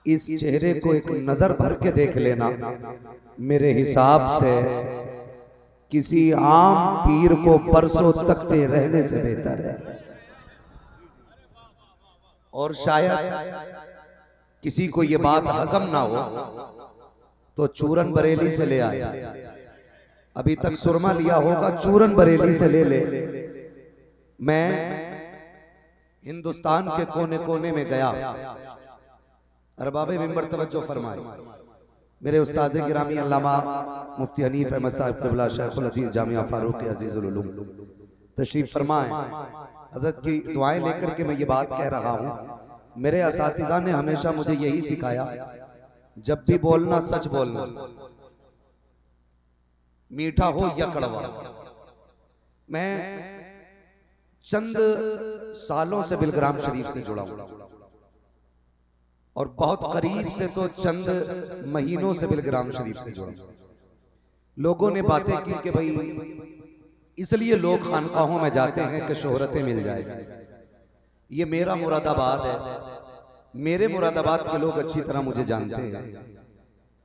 इस चेहरे को एक नजर भर के देख लेना, मेरे हिसाब से किसी आम पीर को परसों तकते रहने से बेहतर है। और शायद किसी को ये बात हजम ना हो तो चूरन बरेली से ले आए। अभी तक सुरमा लिया होगा, चूरन बरेली से ले ले। मैं हिंदुस्तान के कोने कोने में गया। अरबाबे मिंबर तवज्जो फरमाए। मेरे उस्ताद गिरामी अल्लामा मुफ्ती हनीफ अहमद साहब क़िबला शेखुल हदीस जामिया फारूक अजीजुल उलूम तशरीफ फरमाए। हज़रत की दुआएं लेकर के मैं ये बात कह रहा हूँ। मेरे असातिज़ा ने हमेशा मुझे यही सिखाया, जब भी बोलना सच बोलना, मीठा हो या कड़वा। मैं चंद सालों से बिलग्राम शरीफ से जुड़ा हूं और बहुत करीब से तो चंद महीनों से बिलग्राम शरीफ से जुड़ा। लोगों ने बातें की कि भाई इसलिए लोग खानकाहों में जाते हैं कि शोहरतें मिल जाए। ये मेरा मुरादाबाद है। मेरे मुरादाबाद के लोग अच्छी तरह मुझे जानते हैं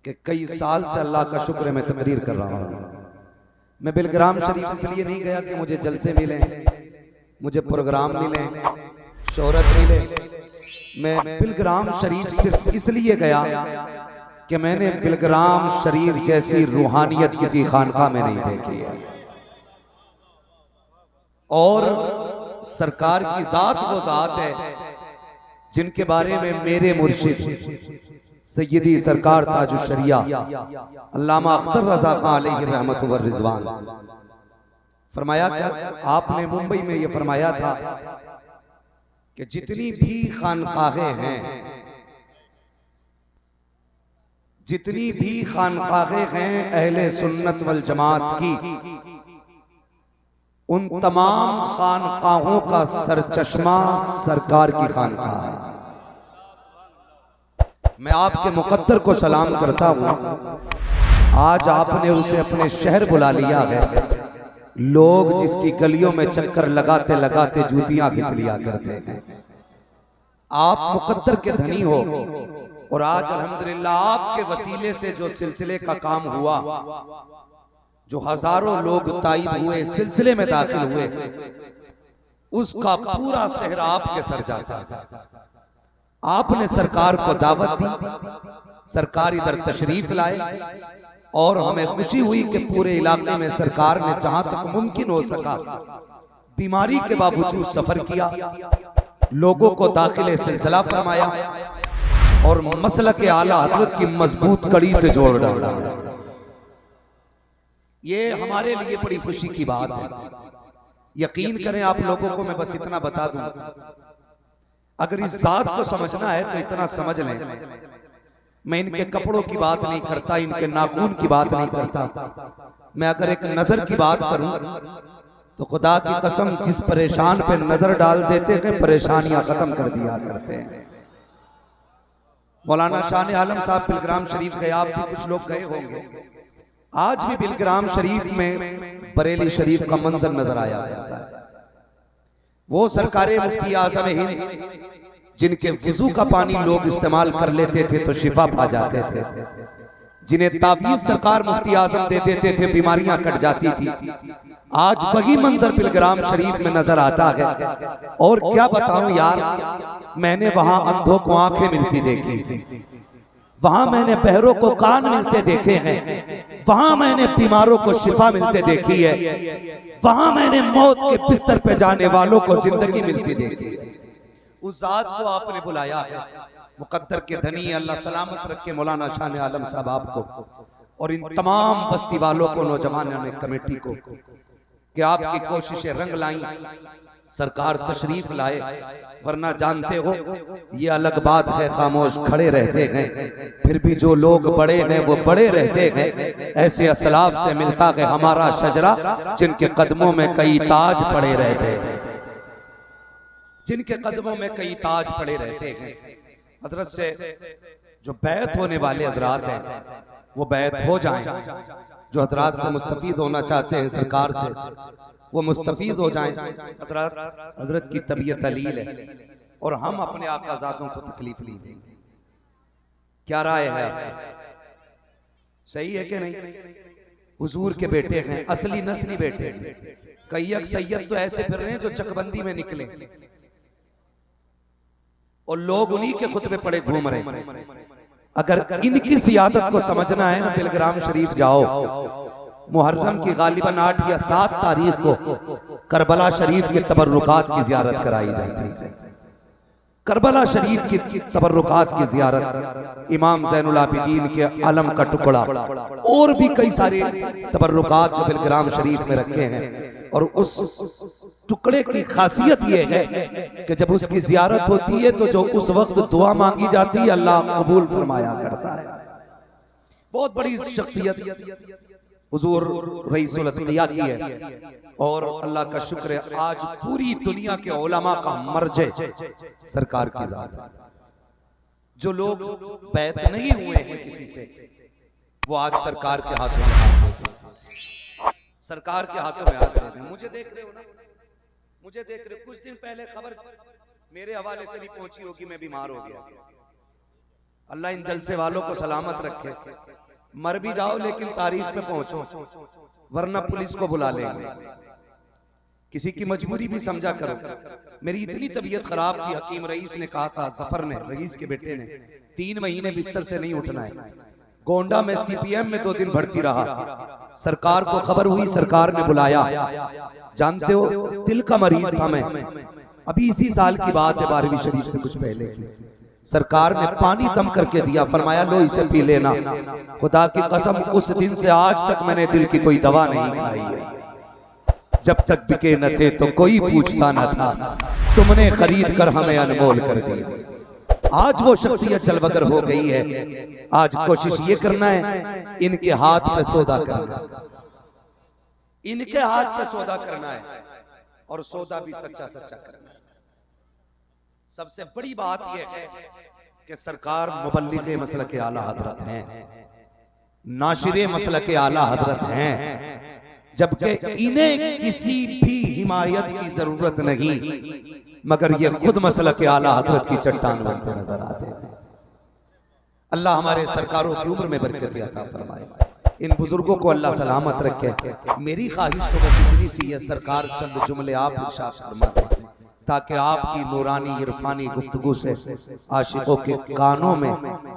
कि कई साल से अल्लाह का शुक्र मैं तकरीर कर रहा हूं। मैं बिलग्राम शरीफ इसलिए नहीं गया कि मुझे जलसे मिले, मुझे प्रोग्राम मिले, शोहरत मिले। मैं बिलग्राम शरीफ सिर्फ इसलिए गया कि मैंने बिलग्राम शरीफ जैसी रूहानियत किसी खानका में नहीं देखी है। और सरकार की जात वो जात है जिनके बारे में मेरे मुर्शिद सैयदी सरकार ताजुश शरिया अल्लामा अख्तर रजा खान अलैहि रहमत व रिजवान फरमाया। क्या आपने मुंबई में ये फरमाया था कि जितनी भी खानकाहें हैं, जितनी भी खानकाहें हैं अहले सुन्नत वल जमात की, उन तमाम खानकाहों का सरचश्मा सरकार की खानकाह है। मैं आपके मुकद्दर को सलाम करता हूं। आज आपने उसे अपने शहर बुला लिया है। लोग जिसकी गलियों में चक्कर लगाते लगाते जूतियां घिस लिया करते हैं। आप मुकद्दर के धनी हो और आज अल्हम्दुलिल्लाह आपके वसीले से जो सिलसिले का काम हुआ, जो हजारों लोग ताइब हुए, सिलसिले में दाखिल हुए, उसका पूरा सेहरा आपके सर जाता। आपने सरकार को दावत दी, सरकार इधर तशरीफ लाए और हमें खुशी हुई कि पूरे इलाके में सरकार ने जहां तक मुमकिन हो सका बीमारी के बावजूद सफर किया, लोगों को दाखिले सिलसिला फरमाया और मसलक आला हज़रत की मजबूत कड़ी से जोड़ डाला। ये हमारे लिए बड़ी खुशी की बात है। यकीन करें आप लोगों को मैं बस इतना बता दूं, अगर इस जात को समझना है तो इतना समझ लें। मैं इनके कपड़ों की बात नहीं करता, इनके नाखून की बात नहीं करता। मैं अगर एक नजर की बात करूं तो खुदा की कसम जिस परेशान पे नजर डाल देते हैं परेशानियां खत्म कर दिया करते हैं। मौलाना शान आलम साहब बिलग्राम शरीफ गए, आप भी कुछ लोग गए होंगे। आज भी बिलग्राम शरीफ में बरेली शरीफ का मंजर नजर आया जाता है। वो सरकारे मुफ्ती आज़म हिंद जिनके वुजू का पानी लोग इस्तेमाल कर लेते थे तो शिफा पा जाते थे, जिन्हें तावीज़ सरकार मुफ्ती आज़म दे देते थे बीमारियां कट जाती थी, आज वही मंजर बिलग्राम शरीफ में नजर आता है। और क्या बताऊं यार, मैंने वहां अंधों को आंखें मिलती देखी, वहां मैंने बहरों को कान मिलते देखे हैं, वहां मैंने बीमारों को शिफा मिलते देखी है, वहां मैंने मौत के बिस्तर पे जाने वालों को जिंदगी मिलती देखी है। उस जात को आपने बुलाया है। मुकद्दर के धनी अल्लाह सलामत रखे मौलाना शान आलम साहब आपको और इन तमाम बस्ती वालों को, नौजवानों ने कमेटी को, कि आपकी कोशिशें रंग लाई, सरकार तशरीफ लाए। वरना जानते हो ये अलग बात है, खामोश खड़े रहते हैं, फिर भी जो लोग बड़े हैं वो बड़े रहते हैं। ऐसे असलाफ से मिलता है हमारा शजरा, जिनके कदमों में कई ताज पड़े रहते हैं, जिनके कदमों में कई ताज पड़े रहते हैं। हजरत से जो बैत होने वाले हजरात हैं वो बैत हो जाएं। जो हजरात से मुस्तफीद होना चाहते हैं सरकार से वो मुस्तफीद हो जाएं। हजरत की तबीयत अलील है, और हम अपने आकाजादों को तकलीफ नहीं देंगे। क्या राय है आपकी? सही है कि नहीं? हुजूर के बेटे हैं, असली नस्ली बेटे हैं। कई सैयद तो ऐसे फिर रहे हैं जो चकबंदी में निकले और लोग उन्हीं के खुतबे पड़े घूम रहे हैं। अगर इनकी सियादत को समझना है ना, बिलग्राम शरीफ जाओ। मुहर्रम की गालिबन 8 या 7 तारीख को करबला शरीफ के तबर्रुकात की जियारत कराई जाती है। करबला शरीफ की तबर्रुकात की जियारत, इमाम ज़ैनुल आबिदीन के अलम का टुकड़ा और भी कई सारे तबर्रुकात जो बिलग्राम शरीफ में रखे हैं। और उस टुकड़े की खासियत यह है कि जब उसकी जियारत होती है तो जो उस वक्त दुआ मांगी जाती है अल्लाह कबूल फरमाया करता है। बहुत बड़ी शख्सियत हुजूर रईसुल अत्किया की है और अल्लाह का शुक्र है आज पूरी दुनिया के उलमा का मर्जे सरकार की जात है। जो लोग बैत नहीं हुए हैं किसी से, वो आज सरकार के हाथों में, सरकार के हाथों में हाथ दे दें। मुझे देख रहे हो ना, मुझे देख रहे हो। कुछ दिन पहले खबर मेरे हवाले से भी पहुंची होगी, मैं बीमार हो गया। अल्लाह इन जलसे वालों को सलामत रखे। मर भी जाओ लेकिन तारीख पे पहुंचो, वरना पुलिस को बुला लेंगे। किसी की मजबूरी भी समझा करो। मेरी इतनी तबीयत खराब थी, हकीम रईस ने कहा था, जफर ने, रईस के बेटे ने, 3 महीने बिस्तर से नहीं उठना है। गोंडा में सीपीएम में 2 दिन भर्ती रहा। सरकार को खबर हुई, सरकार ने बुलाया। जानते हो दिल का मरीज था मैं। अभी इसी साल की बात है, 12वीं शरीफ से कुछ पहले की। सरकार ने पानी दम करके दिया, फरमाया लो इसे पी लेना। खुदा की कसम उस दिन से आज तक मैंने दिल की कोई दवा नहीं खाई है। जब तक बिके न थे तो कोई पूछता न था, तुमने खरीद कर हमें अनमोल कर दिया। आज वो शख्सियत जलवगर हो गई है। आज कोशिश ये करना है इनके हाथ पे सौदा करना, इनके हाथ पे सौदा करना है और सौदा भी सच्चा सच्चा करना है। सबसे बड़ी बात यह है कि सरकार मुबल्लिग़े मसलक आला हजरत हैं, नाशिरे मसलक आला हजरत हैं, जबकि इन्हें किसी भी हिमायत की जरूरत नहीं, मगर ये खुद मसलक आला हजरत की चट्टान बनते नजर आते हैं। अल्लाह हमारे सरकारों की उम्र में बरकत अता फरमाए, इन बुजुर्गों को अल्लाह सलामत रखे। मेरी ख्वाहिश तो बस इतनी सी है, सरकार चंद जुमले आप इरशाद फरमा दें ताकि आपकी नूरानी इरफानी गुफ्तगू से आशिकों के कानों में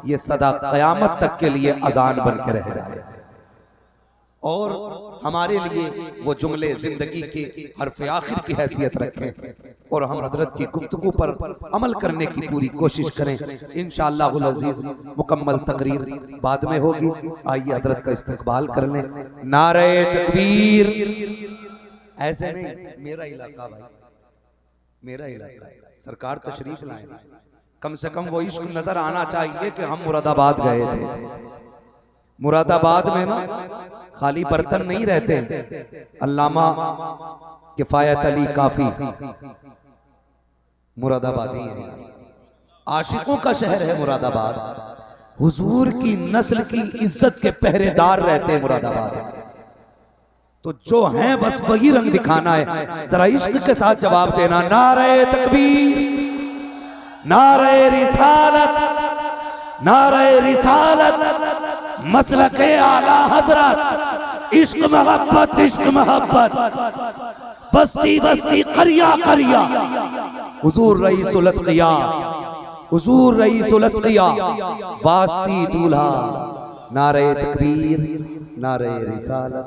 ये सदा क़यामत तक के लिए अजान बन के रह जाए और हमारे लिए वो जुमले जिंदगी के हर्फ आखिर की हैसियत रखें और हम हजरत की गुफ्तगू पर अमल करने की पूरी कोशिश करें। इंशाअल्लाहुल अज़ीज़ मुकम्मल तकरीर बाद में होगी। आइए हजरत का इस्तकबाल कर लें। नारे तकबीर। ऐसे नहीं, मेरा इलाका भाई, मेरा इलाका, सरकार तशरीफ लाए, कम से कम वो इश्क नजर आना चाहिए कि हम मुरादाबाद गए थे। मुरादाबाद में ना खाली बर्तन नहीं रहते। अल्लामा किफायत अली काफी मुरादाबादी है, आशिकों का शहर है मुरादाबाद। हुजूर की नस्ल की इज्जत के पहरेदार रहते हैं मुरादाबाद। तो जो हैं बस वही रंग दिखाना है, जरा इश्क के साथ जवाब देना। नारे तकबीर, नारे रिसालत, नारे रिसालत, मसलके आला हजरत, इश्क मोहब्बत, इश्क मोहब्बत, बस्ती बस्ती करिया करिया, हुजूर रईसुल अत्किया, हुजूर रईसुल अत्किया, वास्ती दूल्हा। नारे तकबीर, नारे रिसालत।